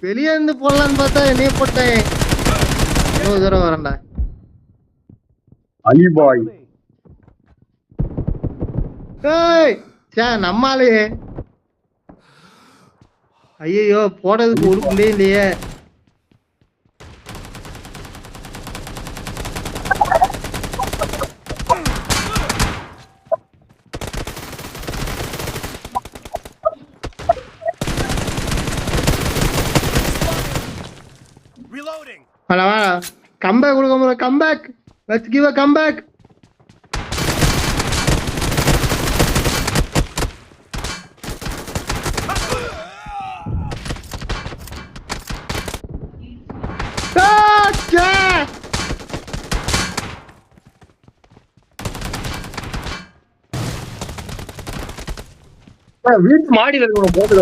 வெளியே இருந்து போடலான்னு பார்த்தா என்னைய போட்டேன். இன்னொரு தடவை வரேன்டா. அலிபாய் நம்மாலே ஐயோ போடுறதுக்கு ஒரு புள்ளே இல்லையே. கம்பேக் கொடுக்க முடியல. Comeback, let's give a comeback. வீட்டு மாடியில் இருக்கணும் போட்டு